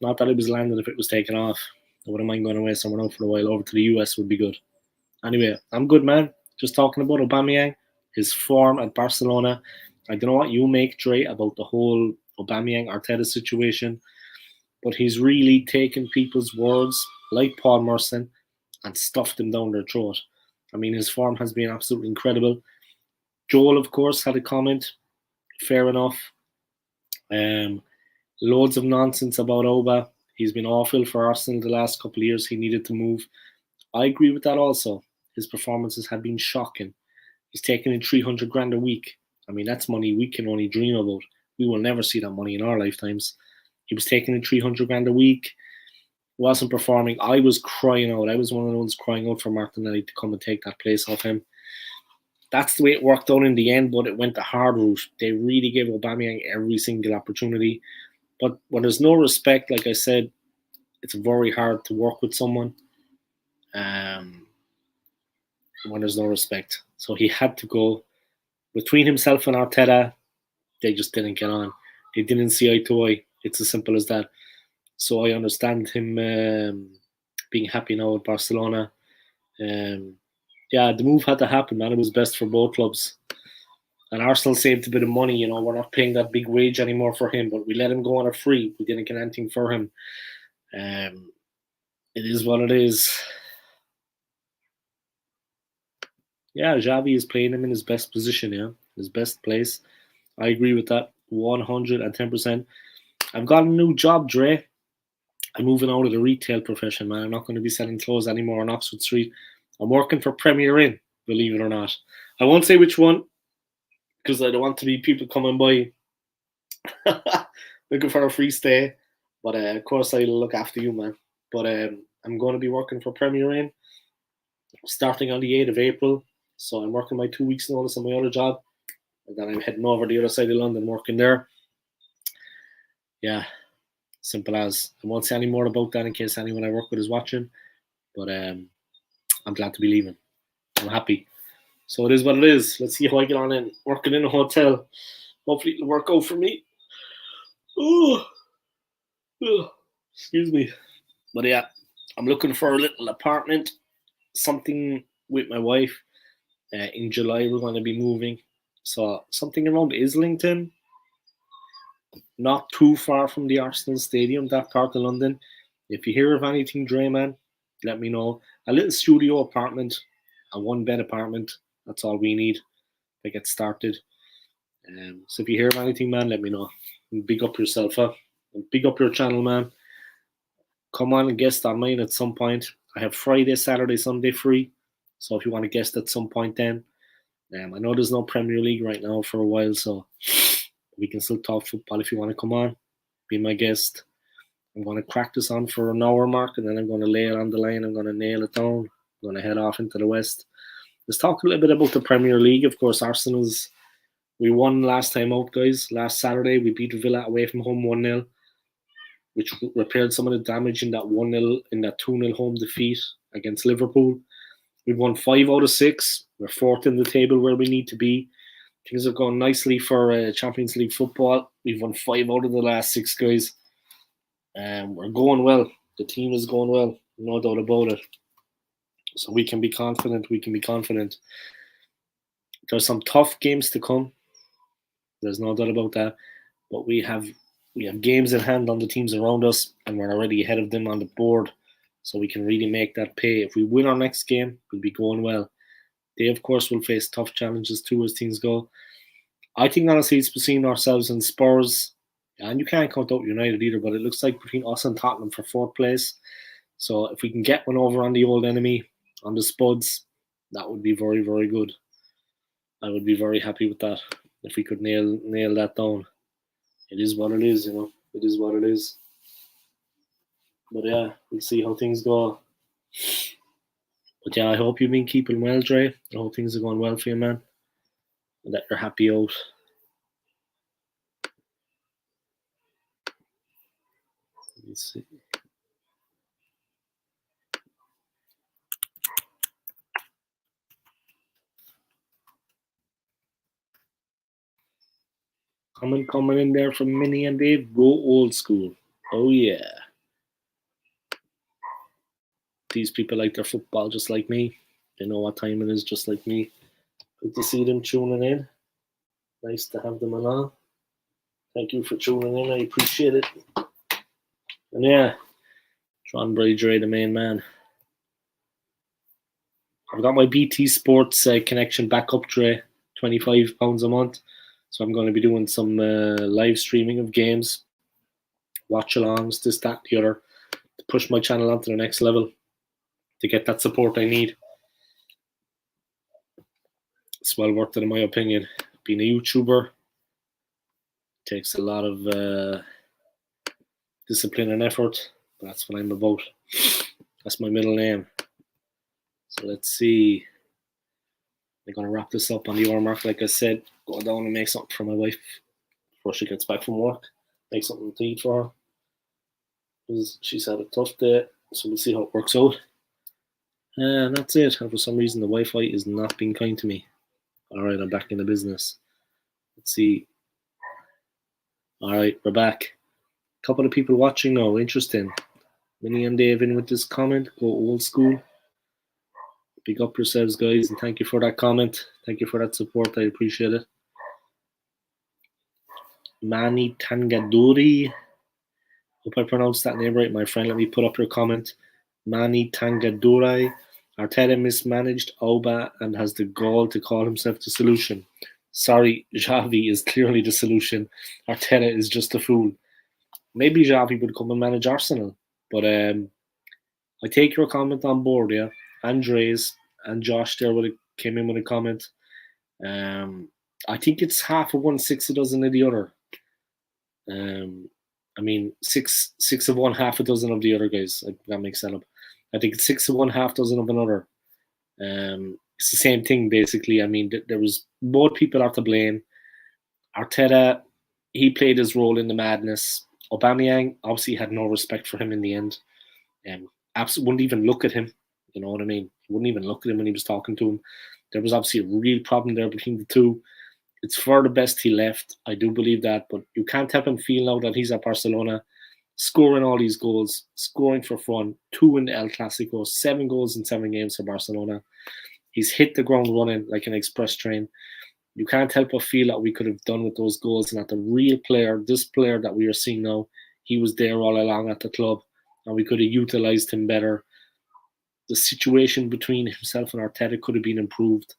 Not that it was landing if it was taken off. I wouldn't mind going away somewhere else for a while. Over to the US would be good. Anyway, I'm good, man. Just talking about Aubameyang, his form at Barcelona. I don't know what you make, Dre, about the whole Aubameyang Arteta situation, but he's really taken people's words, like Paul Merson, and stuffed them down their throat. I mean, his form has been absolutely incredible. Joel, of course, had a comment. Fair enough. Loads of nonsense about Oba. He's been awful for Arsenal the last couple of years. He needed to move. I agree with that also. His performances have been shocking. He's taking in 300 grand a week. I mean, that's money we can only dream about. We will never see that money in our lifetimes. He was taking in 300 grand a week. Wasn't performing. I was crying out. I was one of the ones crying out for Martinelli to come and take that place off him. That's the way it worked out in the end, but it went the hard route. They really gave Aubameyang every single opportunity. But when there's no respect, like I said, it's very hard to work with someone when there's no respect. So he had to go. Between himself and Arteta, they just didn't get on. They didn't see eye to eye. It's as simple as that. So I understand him being happy now at Barcelona. Yeah, the move had to happen, man. It was best for both clubs. And Arsenal saved a bit of money, you know. We're not paying that big wage anymore for him, but we let him go on a free. We didn't get anything for him. It is what it is. Yeah, Xavi is playing him in his best position, yeah, his best place. I agree with that 110%. I've got a new job, Dre. I'm moving out of the retail profession, man. I'm not going to be selling clothes anymore on Oxford Street. I'm working for Premier Inn, believe it or not. I won't say which one, because I don't want to be people coming by looking for a free stay. But of course, I'll look after you, man. But I'm going to be working for Premier Inn starting on the 8th of April. So I'm working my 2 weeks notice on my other job. And then I'm heading over the other side of London, working there. Yeah, simple as. I won't say any more about that in case anyone I work with is watching. But I'm glad to be leaving. I'm happy. So it is what it is. Let's see how I get on in working in a hotel. Hopefully it'll work out for me. Oh, excuse me. But yeah, I'm looking for a little apartment, something with my wife. In July, we're going to be moving. So something around Islington, not too far from the Arsenal Stadium, that part of London. If you hear of anything, Dre, man, let me know. A little studio apartment, a one-bed apartment. That's all we need to get started. So if you hear of anything, man, let me know. And big up yourself, huh? And big up your channel, man. Come on and guest on mine at some point. I have Friday, Saturday, Sunday free. So if you want to guest at some point then. I know there's no Premier League right now for a while, so we can still talk football if you want to come on. Be my guest. I'm going to crack this on for an hour mark, and then I'm going to lay it on the line. I'm going to nail it down. I'm going to head off into the West. Let's talk a little bit about the Premier League. Of course, Arsenal's, we won last time out, guys. Last Saturday, we beat Villa away from home 1-0, which repaired some of the damage in that 1-0, in that 2-0 home defeat against Liverpool. We've won 5 out of 6. We're 4th in the table where we need to be. Things are going nicely for Champions League football. We've won 5 out of the last 6, guys. We're going well. The team is going well, no doubt about it. So we can be confident. There's some tough games to come. There's no doubt about that. But we have games in hand on the teams around us, and we're already ahead of them on the board. So we can really make that pay. If we win our next game, we'll be going well. They, of course, will face tough challenges too as things go. I think, honestly, it's between ourselves and Spurs. And you can't count out United either, but it looks like between us and Tottenham for 4th place. So if we can get one over on the old enemy, on the Spuds, that would be very, very good. I would be very happy with that if we could nail that down. It is what it is, It is what it is. But yeah, we'll see how things go. But yeah, I hope you've been keeping well, Dre. I hope things are going well for you, man. And that you're happy out. Let me see. Comment coming in there from Minnie and Dave. Go old school. Oh yeah. These people like their football just like me. They know what time it is just like me. Good to see them tuning in. Nice to have them along. Thank you for tuning in. I appreciate it. And yeah, John Bray Dre, the main man. I've got my BT Sports connection back up, Dre. £25 a month. So I'm going to be doing some live streaming of games, watch-alongs, this, that, the other, to push my channel onto the next level, to get that support I need. It's well worth it, in my opinion. Being a YouTuber takes a lot of discipline and effort, but that's what I'm about. That's my middle name. So let's see. I'm going to wrap this up on the hour mark, like I said. Go down and make something for my wife before she gets back from work. Make something to eat for her. Because she's had a tough day, so we'll see how it works out. And that's it. And for some reason, the Wi-Fi is not being kind to me. Alright, I'm back in the business. Let's see. Alright, we're back. A couple of people watching now. Interesting. Minnie and Dave in with this comment. Go old school. Big up yourselves, guys, and thank you for that comment. Thank you for that support. I appreciate it. Mani Tangaduri. Hope I pronounced that name right, my friend. Let me put up your comment. Mani Tangadurai. Arteta mismanaged Auba and has the gall to call himself the solution. Sorry, Xavi is clearly the solution. Arteta is just a fool. Maybe Xavi would come and manage Arsenal. But I take your comment on board, yeah. Andres and Josh there came in with a comment. I think it's half of one, 6 a dozen of the other. I mean, six of one, half a dozen of the other, guys. That makes that up. I think it's 6 of one, half dozen of another. It's the same thing, basically. I mean, there was both people are to blame. Arteta, he played his role in the madness. Aubameyang obviously had no respect for him in the end. Absolutely wouldn't even look at him. You know what I mean? He wouldn't even look at him when he was talking to him. There was obviously a real problem there between the two. It's for the best he left. I do believe that. But you can't help him feel now that he's at Barcelona, scoring all these goals, scoring for fun, 2 in the El Clasico, 7 goals in 7 games for Barcelona. He's hit the ground running like an express train. You can't help but feel that we could have done with those goals and that the real player, this player that we are seeing now, he was there all along at the club and we could have utilised him better. The situation between himself and Arteta could have been improved.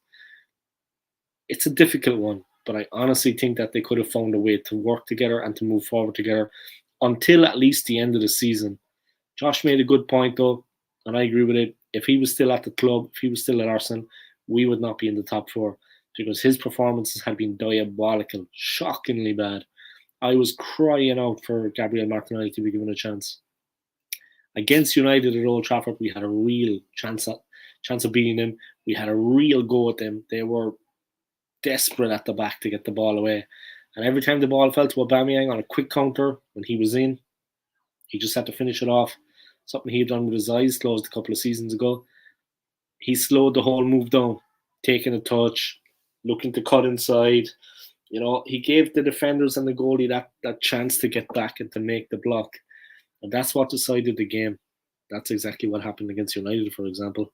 It's a difficult one, but I honestly think that they could have found a way to work together and to move forward together until at least the end of the season. Josh made a good point though, and I agree with it. If he was still at the club, if he was still at Arsenal, we would not be in the top 4 because his performances had been diabolical, shockingly bad. I was crying out for Gabriel Martinelli to be given a chance. Against United at Old Trafford, we had a real chance of beating them. We had a real go at them. They were desperate at the back to get the ball away. And every time the ball fell to Aubameyang on a quick counter when he was in, he just had to finish it off. Something he had done with his eyes closed a couple of seasons ago. He slowed the whole move down, taking a touch, looking to cut inside. He gave the defenders and the goalie that chance to get back and to make the block. And that's what decided the game. That's exactly what happened against United, for example.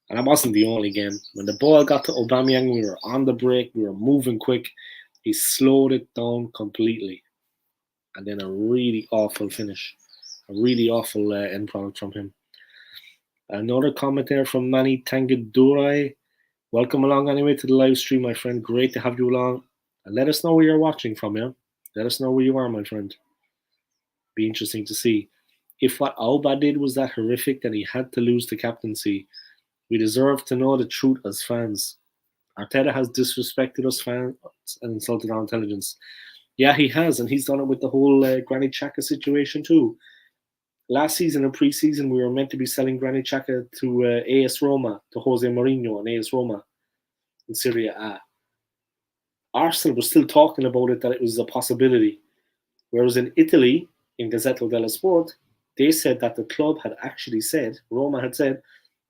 And that wasn't the only game. When the ball got to Aubameyang, we were on the break, we were moving quick. He slowed it down completely. And then a really awful finish. A really awful end product from him. Another comment there from Manny Tangadurai. Welcome along anyway to the live stream, my friend. Great to have you along. And let us know where you're watching from, yeah? Let us know where you are, my friend. Be interesting to see. If what Auba did was that horrific that he had to lose the captaincy, we deserve to know the truth as fans. Arteta has disrespected us fans and insulted our intelligence. Yeah, he has, and he's done it with the whole Granit Xhaka situation too. Last season in pre-season, we were meant to be selling Granit Xhaka to AS Roma, to Jose Mourinho and AS Roma in Serie A. Arsenal was still talking about it, that it was a possibility. Whereas in Italy, in Gazzetta dello Sport, they said that the club had actually said, Roma had said,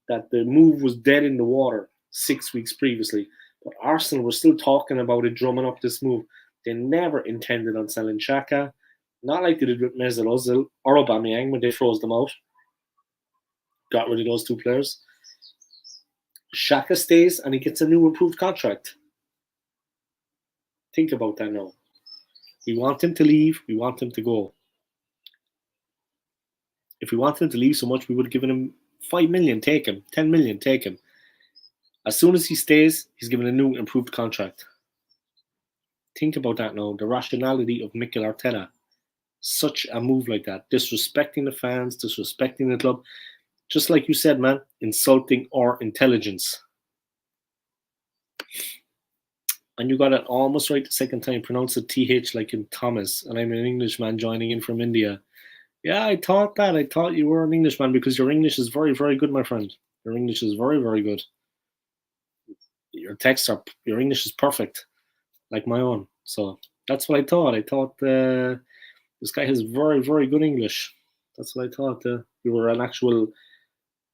that the move was dead in the water 6 weeks previously. But Arsenal were still talking about it, drumming up this move. They never intended on selling Xhaka. Not like they did with Mesut Ozil or Aubameyang when they froze them out. Got rid of those two players. Xhaka stays and he gets a new improved contract. Think about that now. We want him to leave. We want him to go. If we wanted him to leave so much, we would have given him 5 million, take him. 10 million, take him. As soon as he stays, he's given a new improved contract. Think about that now. The rationality of Mikel Arteta. Such a move like that. Disrespecting the fans, disrespecting the club. Just like you said, man, insulting our intelligence. And you got it almost right the second time. Pronounce it TH like in Thomas. And I'm an Englishman joining in from India. Yeah, I thought that. I thought you were an Englishman because your English is very, very good, my friend. Your English is very, very good. Your English is perfect, like my own. So that's what I thought. I thought this guy has very, very good English. That's what I thought. You were an actual...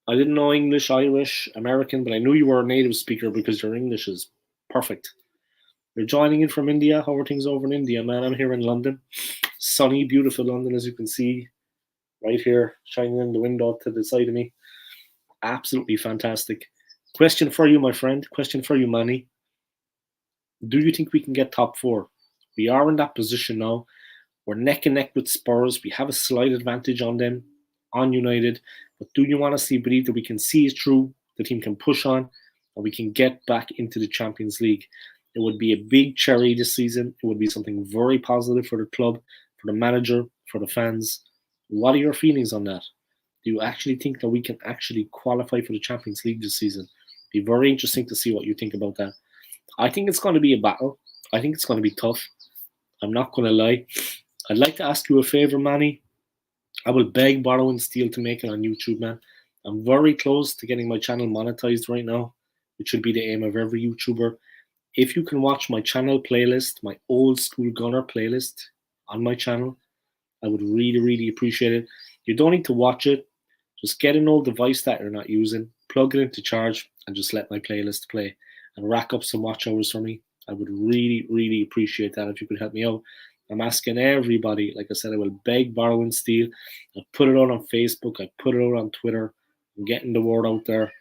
I didn't know English, Irish, American, but I knew you were a native speaker because your English is perfect. You're joining in from India. How are things over in India, man? I'm here in London. Sunny, beautiful London, as you can see. Right here, shining in the window to the side of me. Absolutely fantastic. Question for you, my friend. Question for you, Manny. Do you think we can get top four? We are in that position now. We're neck and neck with Spurs. We have a slight advantage on them, on United. But do you want to believe that we can see it through, the team can push on, and we can get back into the Champions League? It would be a big cherry this season. It would be something very positive for the club, for the manager, for the fans. What are your feelings on that? Do you actually think that we can actually qualify for the Champions League this season? It'd be very interesting to see what you think about that. I think it's going to be a battle. I think it's going to be tough. I'm not going to lie. I'd like to ask you a favor, Manny. I will beg, borrow, and steal to make it on YouTube, man. I'm very close to getting my channel monetized right now, which should be the aim of every YouTuber. If you can watch my channel playlist, my old school gunner playlist on my channel, I would really, really appreciate it. You don't need to watch it. Just get an old device that you're not using, plug it into charge, and just let my playlist play and rack up some watch hours for me. I would really, really appreciate that if you could help me out. I'm asking everybody, like I said, I will beg, borrow, and steal. I put it out on Facebook. I put it out on Twitter. I'm getting the word out there.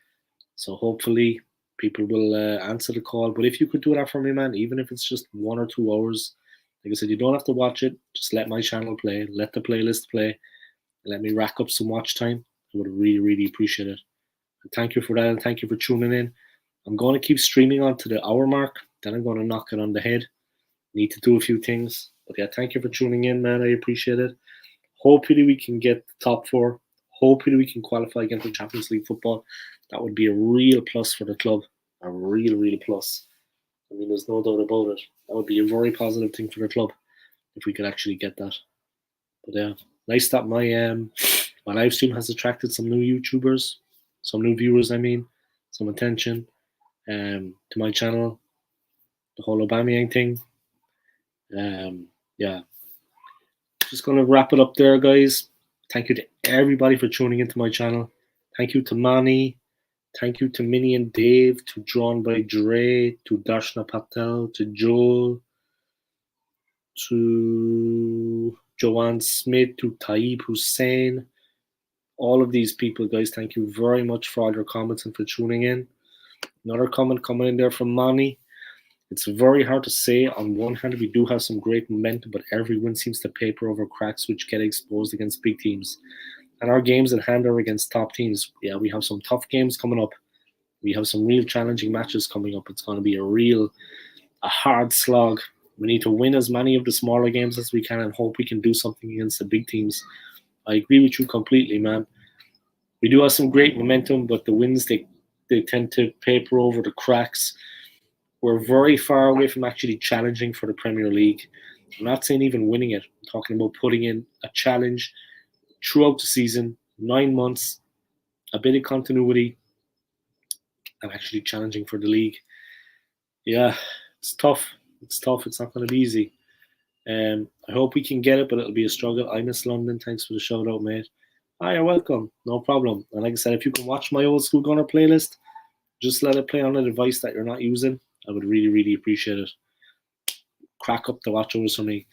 So hopefully people will answer the call. But if you could do that for me, man, even if it's just 1 or 2 hours, like I said, you don't have to watch it. Just let my channel play. Let the playlist play. And let me rack up some watch time. I would really, really appreciate it. And thank you for that. And thank you for tuning in. I'm going to keep streaming on to the hour mark. Then I'm going to knock it on the head. Need to do a few things. But yeah, thank you for tuning in, man. I appreciate it. Hopefully we can get the top 4. Hopefully we can qualify against the Champions League football. That would be a real plus for the club. A real, real plus. I mean, there's no doubt about it. That would be a very positive thing for the club if we could actually get that. But yeah, nice that my My live stream has attracted some new YouTubers, some new viewers, some attention to my channel, the whole Aubameyang thing. Yeah. Just going to wrap it up there, guys. Thank you to everybody for tuning into my channel. Thank you to Manny. Thank you to Minnie and Dave, to Drawn by Dre, to Darshna Patel, to Joel, to Joanne Smith, to Taib Hussein. All of these people, guys, thank you very much for all your comments and for tuning in. Another comment coming in there from Manny. It's very hard to say. On one hand, we do have some great momentum, but every win seems to paper over cracks which get exposed against big teams. And our games at hand are against top teams. Yeah, we have some tough games coming up. We have some real challenging matches coming up. It's going to be a hard slog. We need to win as many of the smaller games as we can and hope we can do something against the big teams. I agree with you completely, man. We do have some great momentum, but the wins, they tend to paper over the cracks. We're very far away from actually challenging for the Premier League. I'm not saying even winning it. I'm talking about putting in a challenge throughout the season, 9 months, a bit of continuity, and actually challenging for the league. Yeah, it's tough. It's tough. It's not going to be easy. I hope we can get it, but it'll be a struggle. I miss London. Thanks for the shout out, mate. Hi, you're welcome. No problem. And like I said, if you can watch my old School Gunner playlist, just let it play on a device that you're not using. I would really, really appreciate it. Crack up the watchovers for me.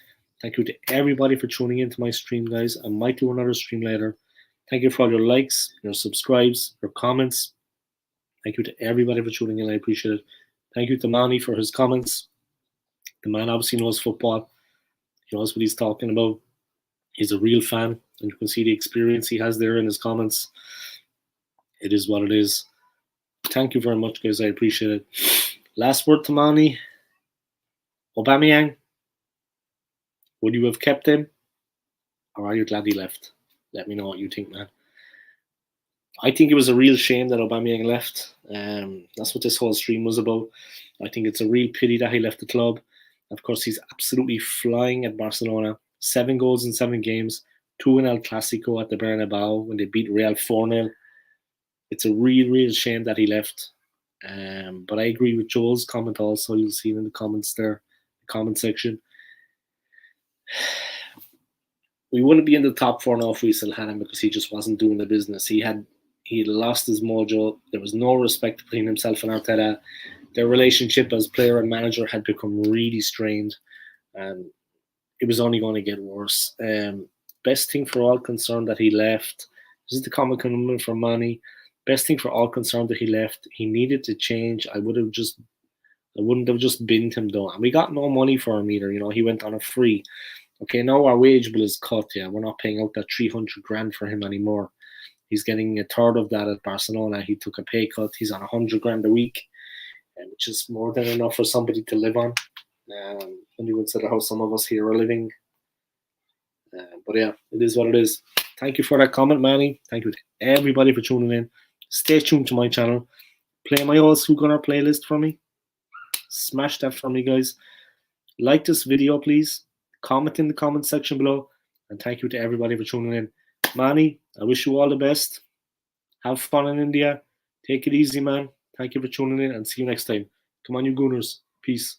Thank you to everybody for tuning into my stream, guys. I might do another stream later. Thank you for all your likes, your subscribes, your comments. Thank you to everybody for tuning in. I appreciate it. Thank you to Manny for his comments. The man obviously knows football. He knows what he's talking about. He's a real fan, and you can see the experience he has there in his comments. It is what it is. Thank you very much, guys. I appreciate it. Last word to Manny. Aubameyang, would you have kept him, or are you glad he left? Let me know what you think, man. I think it was a real shame that Aubameyang left. That's what this whole stream was about. I think it's a real pity that he left the club. Of course, he's absolutely flying at Barcelona. 7 goals in 7 games. 2 in El Clasico at the Bernabeu when they beat Real 4-0. It's a real, real shame that he left. But I agree with Joel's comment also. You'll see it in the comments there, the comment section. We wouldn't be in the top 4 now if we still had him because he just wasn't doing the business. He had lost his mojo. There was no respect between himself and Arteta. Their relationship as player and manager had become really strained, and it was only going to get worse. Best thing for all concerned that he left. This is the comment coming from Manny. Best thing for all concerned that he left. He needed to change. I wouldn't have just binned him though, and we got no money for him either. You know, he went on a free. Okay, now our wage bill is cut. Yeah, we're not paying out that 300 grand for him anymore. He's getting a third of that at Barcelona. He took a pay cut. He's on 100 grand a week, which is more than enough for somebody to live on. When you consider how some of us here are living. But yeah, it is what it is. Thank you for that comment, Manny. Thank you to everybody for tuning in. Stay tuned to my channel. Play my old School Gunner playlist for me. Smash that for me, guys. Like this video, please. Comment in the comment section below. And thank you to everybody for tuning in. Manny, I wish you all the best. Have fun in India. Take it easy, man. Thank you for tuning in and see you next time. Come on, you Gooners. Peace.